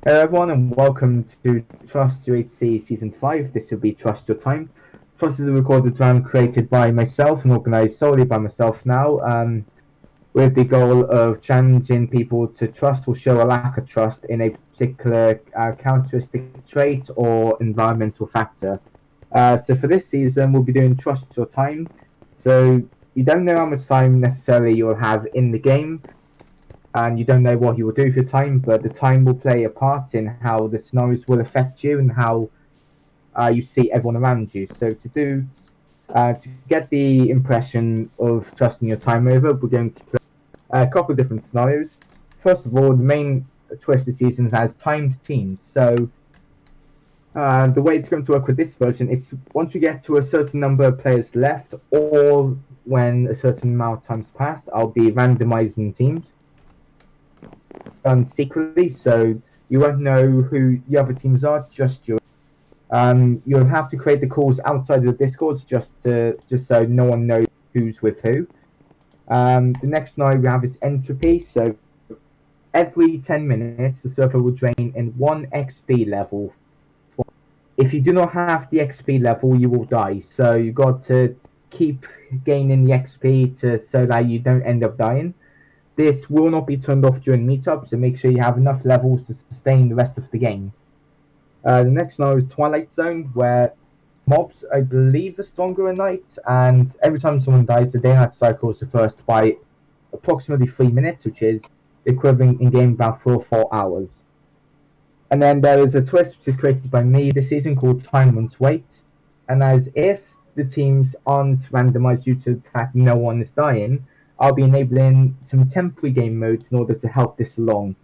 Hello everyone and welcome to Trust UHC Season 5. This will be Trust Your Time. Trust is a recorded drama created by myself and organised solely by myself now, with the goal of challenging people to trust or show a lack of trust in a particular characteristic trait or environmental factor. So for this season we'll be doing Trust Your Time. So you don't know how much time necessarily you'll have in the game, and you don't know what you will do for time, but the time will play a part in how the scenarios will affect you and how you see everyone around you. So to get the impression of trusting your time over, we're going to play a couple of different scenarios. First of all, the main twist this season has timed teams. So the way it's going to work with this version is once you get to a certain number of players left, or when a certain amount of time's passed, I'll be randomizing teams secretly, so you won't know who the other teams are, just you. You'll have to create the calls outside of the Discords just so no one knows who's with who. The next scenario we have is entropy. So every 10 minutes, the server will drain in 1 XP level. If you do not have the XP level, you will die. So you got to keep gaining the XP so that you don't end up dying. This will not be turned off during meetups, so make sure you have enough levels to sustain the rest of the game. The next scenario is Twilight Zone, where mobs, I believe, are stronger at night, and every time someone dies, the day-night cycle is reversed by approximately 3 minutes, which is equivalent in game about 3 or 4 hours. And then there is a twist which is created by me this season called Time Won't Wait, and as if the teams aren't randomized due to the fact no one is dying, I'll be enabling some temporary game modes in order to help this along.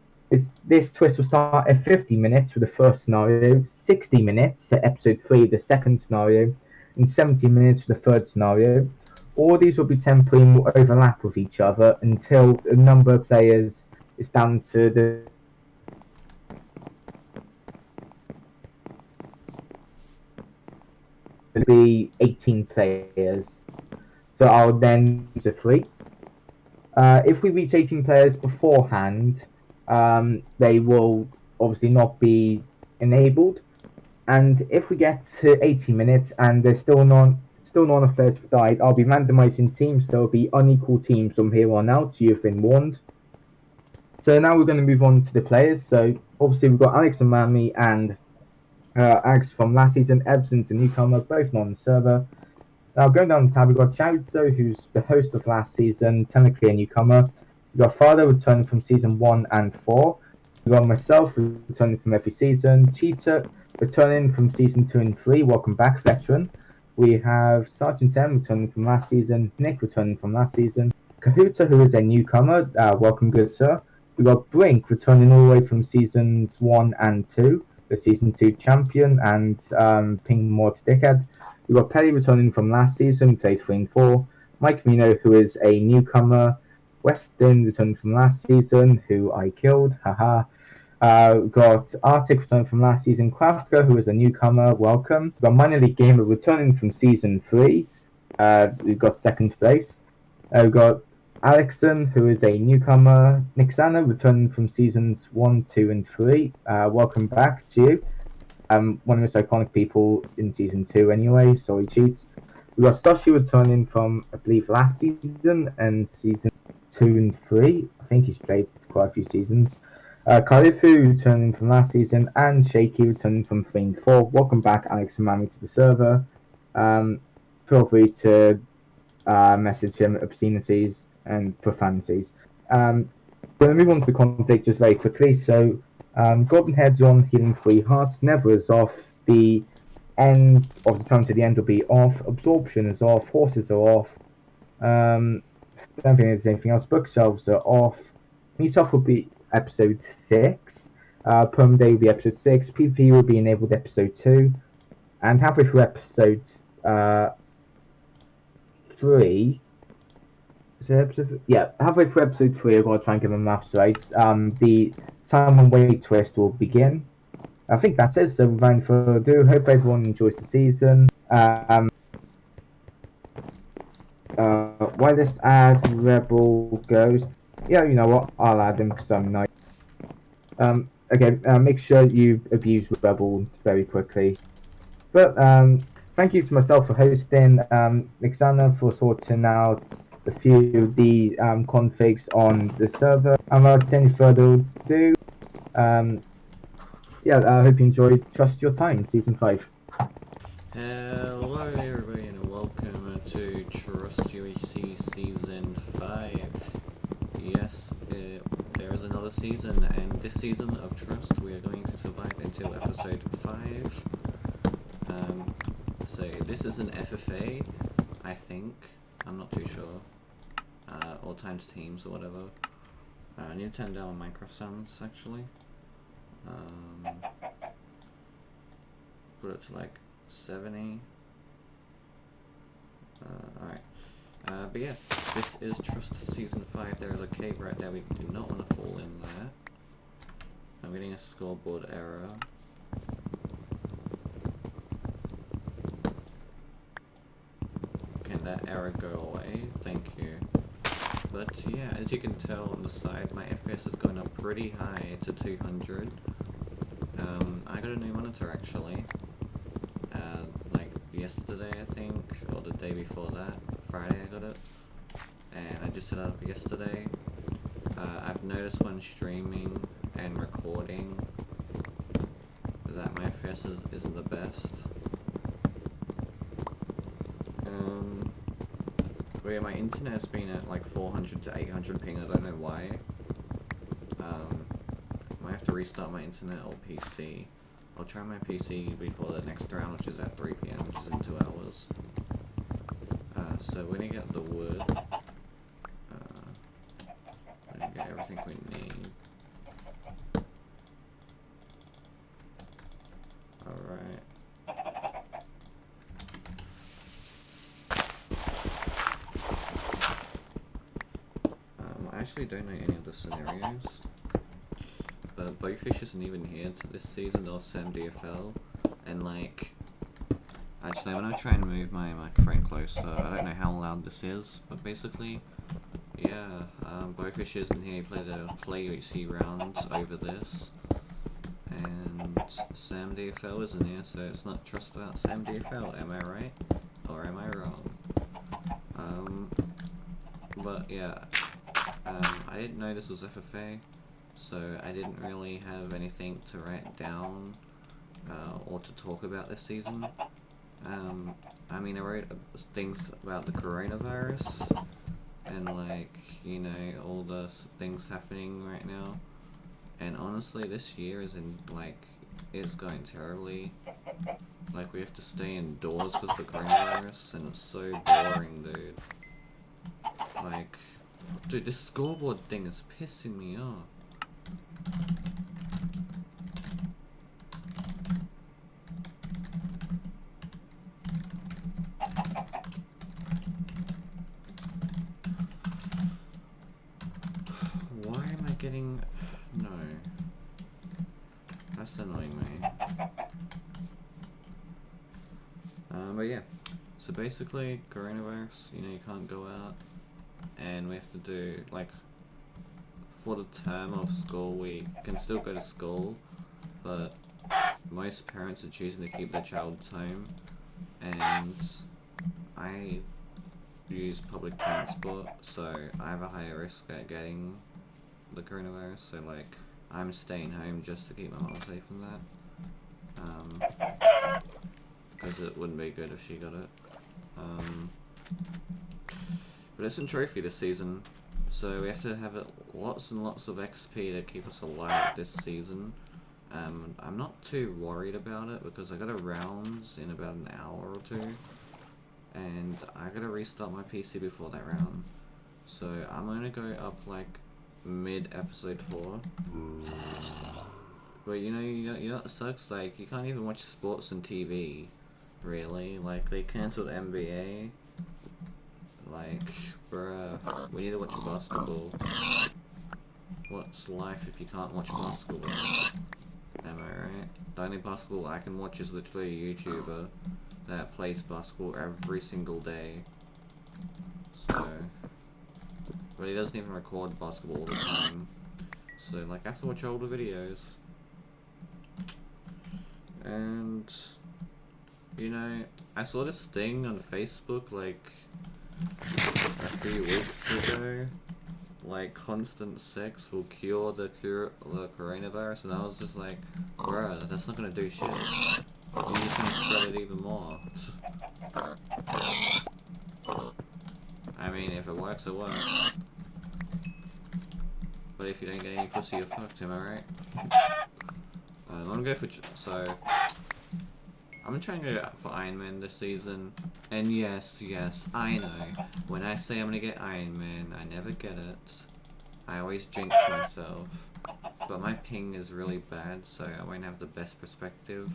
This twist will start at 50 minutes for the first scenario, 60 minutes at episode 3 of the second scenario, and 70 minutes for the third scenario. All these will be temporary and will overlap with each other until the number of players is down to the be 18 players. So I'll then use a 3. If we reach 18 players beforehand, they will obviously not be enabled. And if we get to 80 minutes and there's still not enough players have died, I'll be randomizing teams. So it'll be unequal teams from here on out. You've been warned. So now we're going to move on to the players. So obviously we've got Alex and Mami and Alex from last season. Ebson's a newcomer, both not on the server. Now going down the tab, we've got Chauzo, who's the host of last season, technically a newcomer. We've got Father returning from season 1 and 4. We've got myself returning from every season. Cheetah returning from season 2 and 3. Welcome back, veteran. We have Sergeant M returning from last season. Nick returning from last season. Kahuta, who is a newcomer. Welcome, good sir. We've got Brink returning all the way from seasons 1 and 2. The season 2 champion and Ping Mod Dickhead. We've got Pelly returning from last season, played 3 and 4. Mike Mino, who is a newcomer. Weston returning from last season, who I killed, haha. We've got Arctic returning from last season. Crafter, who is a newcomer, welcome. We've got Minor League Gamer returning from season 3. We've got second place. We've got Alexon, who is a newcomer. Nixana returning from seasons 1, 2, and 3. Welcome back to you. One of the most iconic people in season 2 anyway, sorry cheats. We've got Stoshi returning from, I believe, last season and season 2 and 3. I think he's played quite a few seasons. Kalifu returning from last season and Shaky returning from 3 and 4. Welcome back, Alex and Mami, to the server. Feel free to message him obscenities and profanities. We're going to move on to the conflict just very quickly. So, Golden Head's on, healing 3 hearts, Never is off, the end of the time to the end will be off, Absorption is off, Horses are off, I don't think there's anything else, Bookshelves are off, Meetup will be episode 6, Perm Day will be episode 6, PvP will be enabled episode 2, and halfway through episode 3, halfway through episode 3, I've got to try and get my maths right, the Time and Wait twist will begin. I think that's it, so without any further ado, hope everyone enjoys the season. Why this add Rebel Ghost? Yeah, you know what, I'll add him because I'm nice. Okay, make sure you abuse Rebel very quickly. But thank you to myself for hosting, Nixana for sorting out a few of the configs on the server. And without any further ado, um, yeah, I hope you enjoyed Trust Your Time, Season 5. Hello everybody and welcome to Trust UHC Season 5. Yes, there is another season, and this season of Trust we are going to survive until episode 5. So this is an FFA, I think. I'm not too sure. Or times teams or whatever. I need to turn down Minecraft sounds actually. Put it to like 70. Alright. But yeah, this is Trust Season 5. There is a cave right there. We do not want to fall in there. I'm getting a scoreboard error. Can that error go away? Thank you. But yeah, as you can tell on the side, my FPS is going up pretty high to 200. I got a new monitor actually. Like yesterday I think, or the day before that, Friday I got it. And I just set it up yesterday. I've noticed when streaming and recording that my FPS isn't the best. But yeah, my internet has been at like 400 to 800 ping, I don't know why. Might have to restart my internet or PC. I'll try my PC before the next round, which is at 3 PM, which is in 2 hours. So we're gonna get the wood. We're gonna get everything we need. Alright. I actually don't know any of the scenarios. But Bowfish isn't even here to this season, or Sam DFL. And like, actually I'm gonna try and move my microphone closer. I don't know how loud this is, but basically, yeah, Bowfish isn't here. He played a UHC round over this. And Sam DFL isn't here, so it's not Trust without Sam DFL, am I right? Or am I wrong? But yeah, I didn't know this was FFA. So I didn't really have anything to write down or to talk about this season. I mean, I wrote things about the coronavirus and like, you know, all the things happening right now. And honestly, this year is it's going terribly. Like, we have to stay indoors because of the coronavirus, and it's so boring, dude. Like, dude, this scoreboard thing is pissing me off. Why am I getting... No. That's annoying me. But yeah. So basically, coronavirus, you know, you can't go out. And we have to do, like, for the term of school, we can still go to school, but most parents are choosing to keep their child home, and I use public transport, so I have a higher risk at getting the coronavirus, so like, I'm staying home just to keep my mom safe from that, because it wouldn't be good if she got it. But it's a trophy this season, so we have to have lots and lots of XP to keep us alive this season. I'm not too worried about it because I got a round in about an hour or two, and I gotta restart my PC before that round. So I'm gonna go up like mid episode 4. But you know what sucks? Like, you can't even watch sports on TV, really. Like, they cancelled NBA. Like, bruh, we need to watch basketball. What's life if you can't watch basketball? Am I right? The only basketball I can watch is literally a YouTuber that plays basketball every single day. So, but he doesn't even record basketball all the time. So, like, I have to watch older videos. And, you know, I saw this thing on Facebook, like, a few weeks ago, like, constant sex will cure the coronavirus, and I was just like, bruh, that's not gonna do shit. You just gonna spread it even more. I mean, if it works, it works. But if you don't get any pussy, you're fucked, am I right? I'm gonna go for... So... I'm gonna try and go for Iron Man this season. And yes, I know. When I say I'm gonna get Iron Man, I never get it. I always jinx myself. But my ping is really bad, so I won't have the best perspective.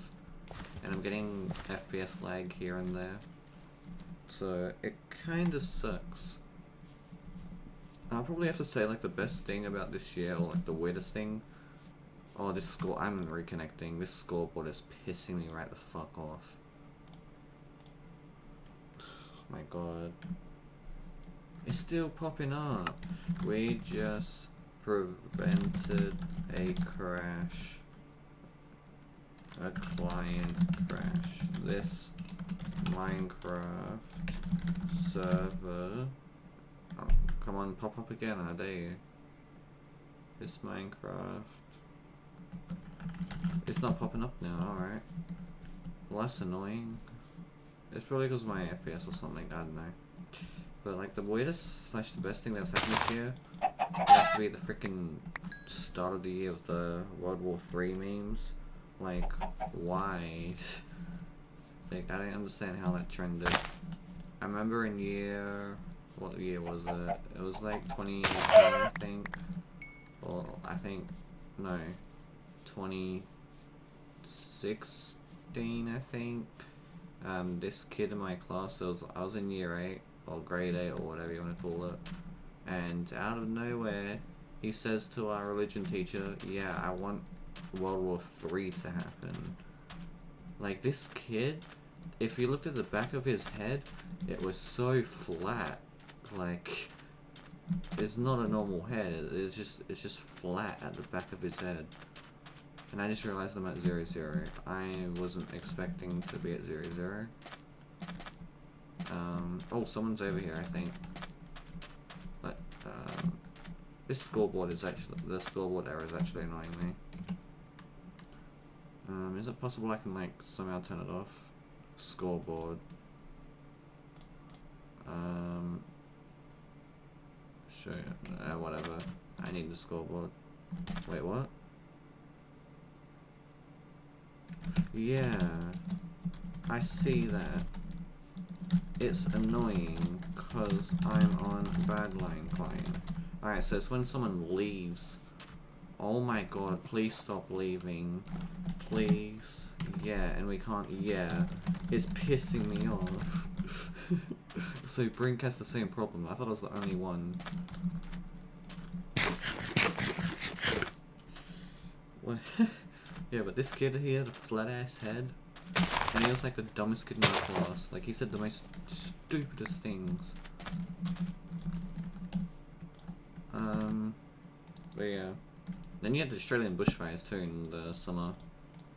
And I'm getting FPS lag here and there. So it kinda sucks. I'll probably have to say like the best thing about this year, or like the weirdest thing. Oh, this score, I'm reconnecting. This scoreboard is pissing me right the fuck off. My god. It's still popping up. We just prevented a crash. A client crash. This Minecraft server. Oh, come on, pop up again, I dare you. This Minecraft. It's not popping up now, alright. Well, that's annoying. It's probably because of my FPS or something, I don't know. But like the weirdest / the best thing that's happened this year would have to be the freaking start of the year with the World War III memes. Like, why? Like, I don't understand how that trended. I remember in year... What year was it? It was like 2018, I think. Or, I think... No. 2016, I think. This kid in my class, I was in year 8, or grade 8, or whatever you want to call it. And out of nowhere, he says to our religion teacher, yeah, I want World War III to happen. Like, this kid, if you looked at the back of his head, it was so flat. Like, it's not a normal head, it's just flat at the back of his head. And I just realized I'm at 0-0. I wasn't expecting to be at 0-0. Oh, someone's over here, I think. But, this scoreboard is actually, the scoreboard error is actually annoying me. Is it possible I can, like, somehow turn it off? Scoreboard. Sure, whatever. I need the scoreboard. Wait, what? Yeah, I see that. It's annoying because I'm on Badline client. Alright, so it's when someone leaves. Oh my god, please stop leaving. Please. Yeah, and we can't, yeah. It's pissing me off. So Brink has the same problem. I thought I was the only one. What? Yeah, but this kid here, the flat ass head, and he was like the dumbest kid in my class. Like, he said the most stupidest things. But yeah. Then you had the Australian bushfires too in the summer,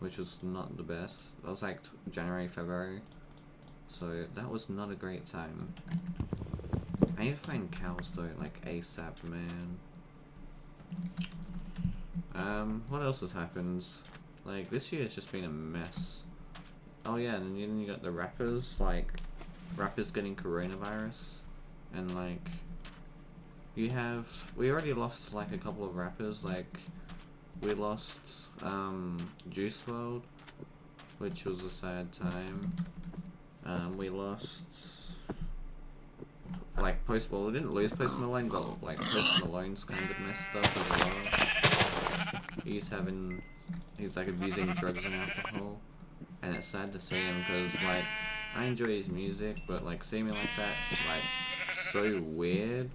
which was not the best. That was like January, February. So that was not a great time. I need to find cows though, like ASAP, man. What else has happened? Like, this year has just been a mess. Oh yeah, and then you got the rappers, like, rappers getting coronavirus. And like, we already lost like a couple of rappers, like, we lost, Juice WRLD, which was a sad time. We lost, like, Post Malone. We didn't lose Post Malone, but like, Post Malone's kind of messed up as well. He's like abusing drugs and alcohol, and it's sad to see him because like I enjoy his music, but like seeing me like that's like so weird.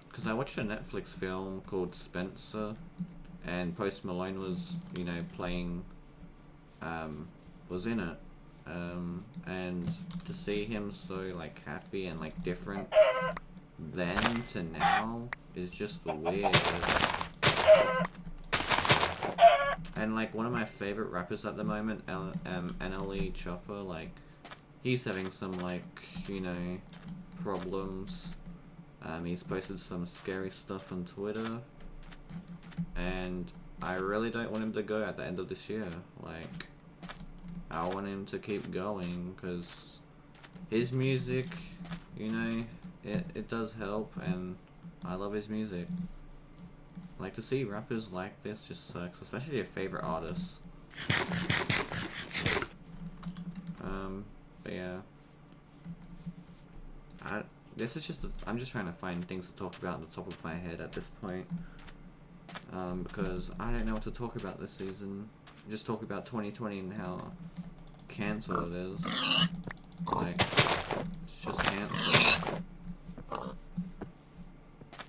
Because I watched a Netflix film called Spencer, and Post Malone was, you know, playing, was in it, and to see him so like happy and like different then to now is just weird. And like one of my favorite rappers at the moment, NLE Chopper, like he's having some like, you know, problems. He's posted some scary stuff on Twitter, and I really don't want him to go at the end of this year. Like, I want him to keep going, because his music, you know, it does help, and I love his music. Like, to see rappers like this just sucks, especially your favorite artists. But yeah. This is just, I'm just trying to find things to talk about on the top of my head at this point. Because I don't know what to talk about this season. Just talk about 2020 and how cancelled it is. Like, it's just cancelled.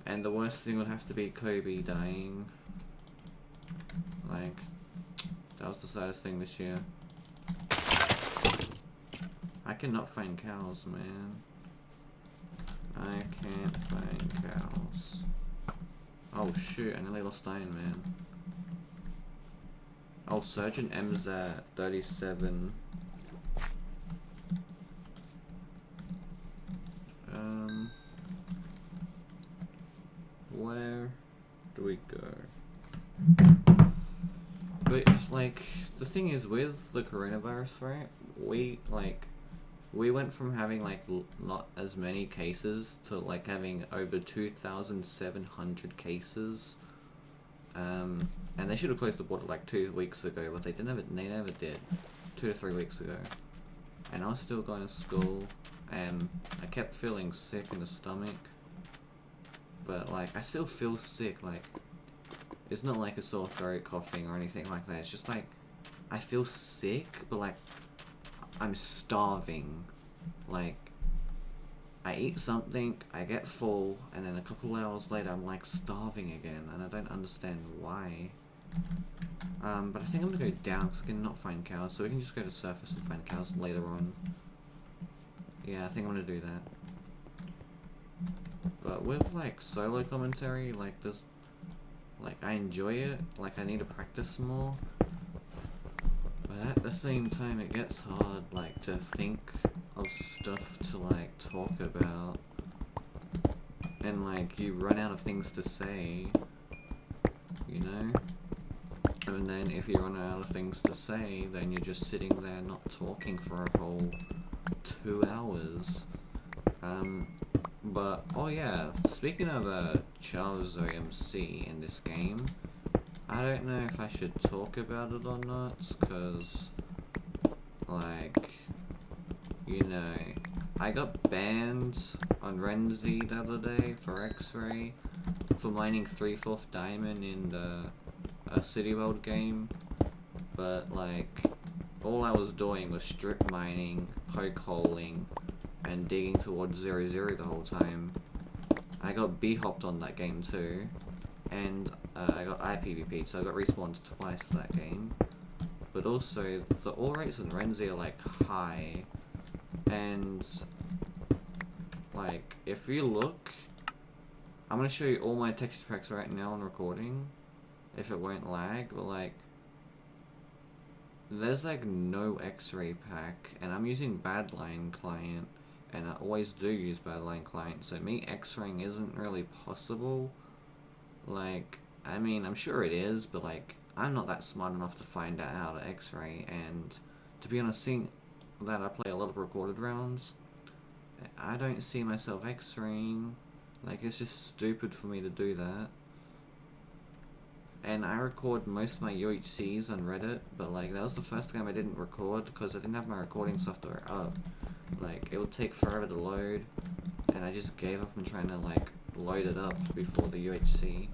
And the worst thing would have to be Kobe dying. Like, that was the saddest thing this year. I cannot find cows, man. I can't find cows. Oh shoot, I nearly lost Iron Man. Oh, Sergeant MZ 37. Where do we go? But, like, the thing is, with the coronavirus, right, we went from having, like, not as many cases to, like, having over 2,700 cases. And they should have closed the border, like, 2 weeks ago, but they never did. 2 to 3 weeks ago. And I was still going to school, and I kept feeling sick in the stomach. But, like, I still feel sick, like, it's not like a sore throat, coughing, or anything like that. It's just, like, I feel sick, but, like, I'm starving. Like, I eat something, I get full, and then a couple hours later I'm, like, starving again, and I don't understand why. But I think I'm gonna go down, because I cannot find cows, so we can just go to surface and find cows later on. Yeah, I think I'm gonna do that. But with, like, solo commentary, like, there's, like, I enjoy it, like, I need to practice more, but at the same time it gets hard, like, to think of stuff to, like, talk about, and, like, you run out of things to say, you know, and then if you run out of things to say, then you're just sitting there not talking for a whole 2 hours. But, oh yeah, speaking of Charles OMC in this game, I don't know if I should talk about it or not, because, like, you know, I got banned on Renzi the other day for X-Ray for mining 3/4 diamond in the City World game, but, like, all I was doing was strip mining, poke holing, and digging towards 0-0 the whole time. I got B-hopped on that game too, and I got IPVP'd, so I got respawned twice that game. But also, the ore rates in Renzi are, like, high, and, like, if you look, I'm gonna show you all my texture packs right now on recording, if it won't lag, but, like, there's, like, no X-ray pack, and I'm using Badline client, and I always do use Badline client, so me X-raying isn't really possible. Like, I mean, I'm sure it is, but, like, I'm not that smart enough to find out how to X-ray, and to be honest, seeing that I play a lot of recorded rounds, I don't see myself X-raying. Like, it's just stupid for me to do that. And I record most of my UHCs on Reddit, but, like, that was the first time I didn't record because I didn't have my recording software up. Like, it would take forever to load, and I just gave up on trying to, like, load it up before the UHC.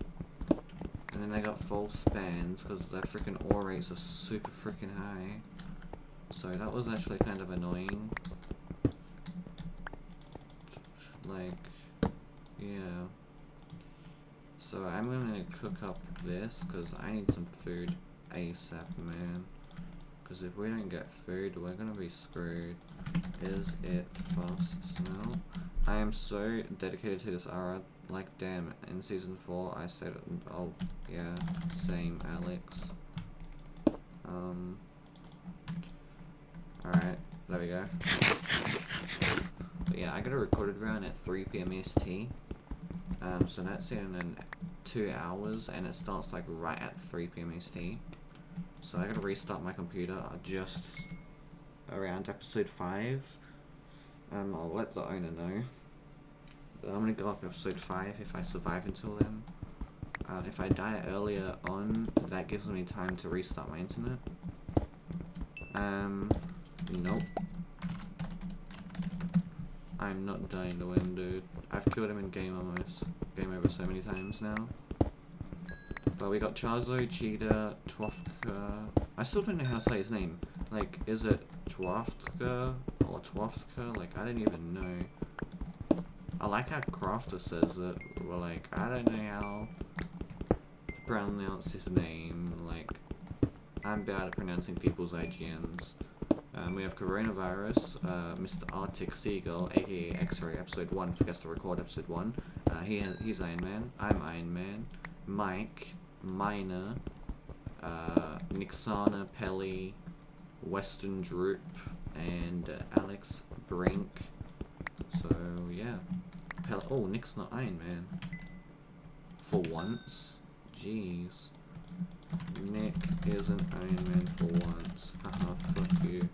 And then I got false spans because their freaking ore rates are super freaking high. So that was actually kind of annoying. Like, yeah. So I'm gonna cook up this because I need some food ASAP, man. Because if we don't get food, we're gonna be screwed. Is it fast smell? I am so dedicated to this aura. Like, damn, in season 4 I stayed. Oh, yeah, same, Alex. Alright, there we go. But yeah, I got a recorded round at 3 PM EST. So that's in 2 hours, and it starts like right at 3 PM EST. So I gotta restart my computer just around episode 5. I'll let the owner know. But I'm gonna go up episode 5 if I survive until then. If I die earlier on, that gives me time to restart my internet. Nope. I'm not dying to win, dude. I've killed him in game over so many times now. But we got Chazo, Cheetah, Twofka. I still don't know how to say his name. Like, is it Twofka or Twofka? Like, I don't even know. I like how Crafter says it, but like, I don't know how to pronounce his name. Like, I'm bad at pronouncing people's IGNs. We have Coronavirus, Mr. Arctic Seagull, aka X-Ray, episode 1, forgets to record episode 1. He's Iron Man, I'm Iron Man, Mike, Miner, Nixana, Pelly, Western Droop, and Alex Brink. So, yeah. Oh, Nick's not Iron Man. For once. Jeez. Nick isn't Iron Man for once. Haha, fuck you.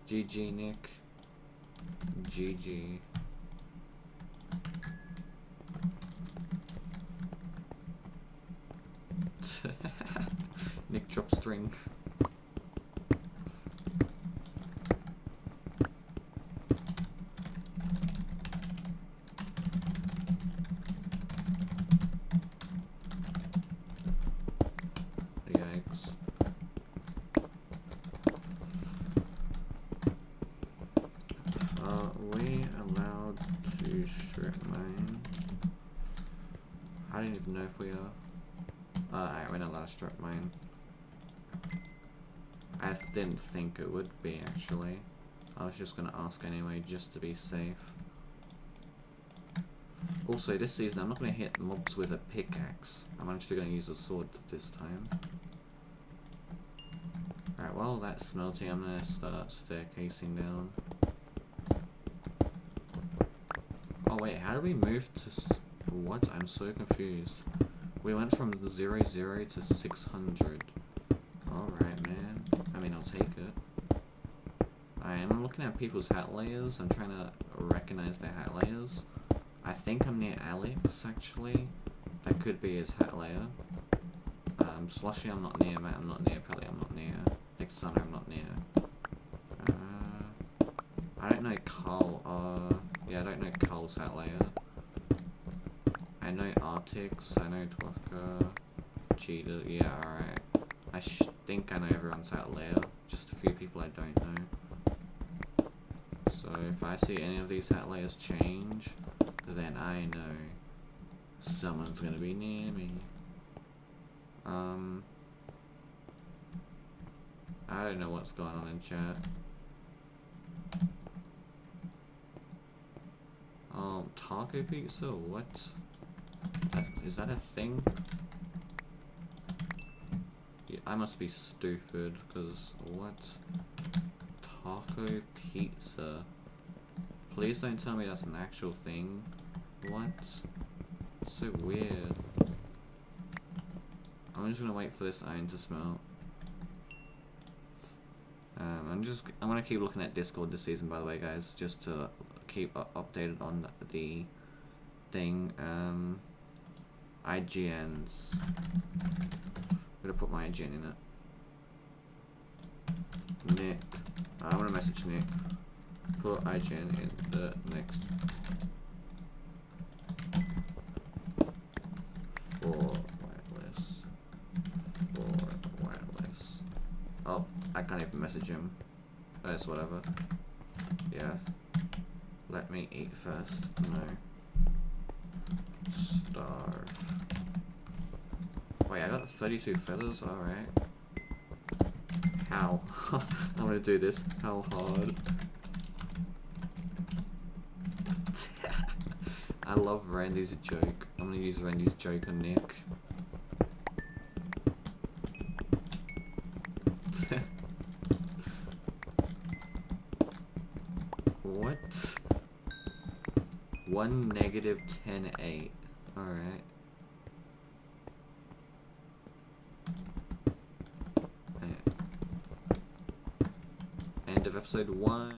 GG, Nick. GG. Nick drop string. Yikes. Are we allowed to strip mine? I don't even know if we are. Alright, we're not allowed to strip mine. I didn't think it would be, actually. I was just gonna ask anyway, just to be safe. Also, this season I'm not gonna hit mobs with a pickaxe. I'm actually gonna use a sword this time. Alright, while that's smelting, I'm gonna start staircasing down. Oh wait, how do we move to... What? I'm so confused. We went from 0, 0 to 600. Alright, man. I mean, I'll take it. I'm looking at people's hat layers. I'm trying to recognize their hat layers. I think I'm near Alex, actually. That could be his hat layer. Slushy, I'm not near. Matt, I'm not near. Pelly, I'm not near. Nixana, I'm not near. I don't know Carl. Yeah, I don't know Carl's hat layer. I know Artix, I know Twofka, Cheetah, yeah, alright. I think I know everyone's hat layer, just a few people I don't know. So if I see any of these hat layers change, then I know someone's gonna be near me. I don't know what's going on in chat. Taco pizza? What? Is that a thing? Yeah, I must be stupid, because what? Taco pizza? Please don't tell me that's an actual thing. What? So weird. I'm just gonna wait for this iron to smelt. I'm gonna keep looking at Discord this season, by the way, guys, just to keep updated on the thing. IGNs. I'm gonna put my IGN in it. Nick. I wanna message Nick. Put IGN in the next. For wireless. Oh, I can't even message him. That's whatever. Yeah. Let me eat first. No. Starve. Wait, I got 32 feathers? Alright. How? I'm gonna do this. How hard? I love Randy's joke. I'm gonna use Randy's joke on Nick. What? 1 negative 10 8. Alright. End of episode 1.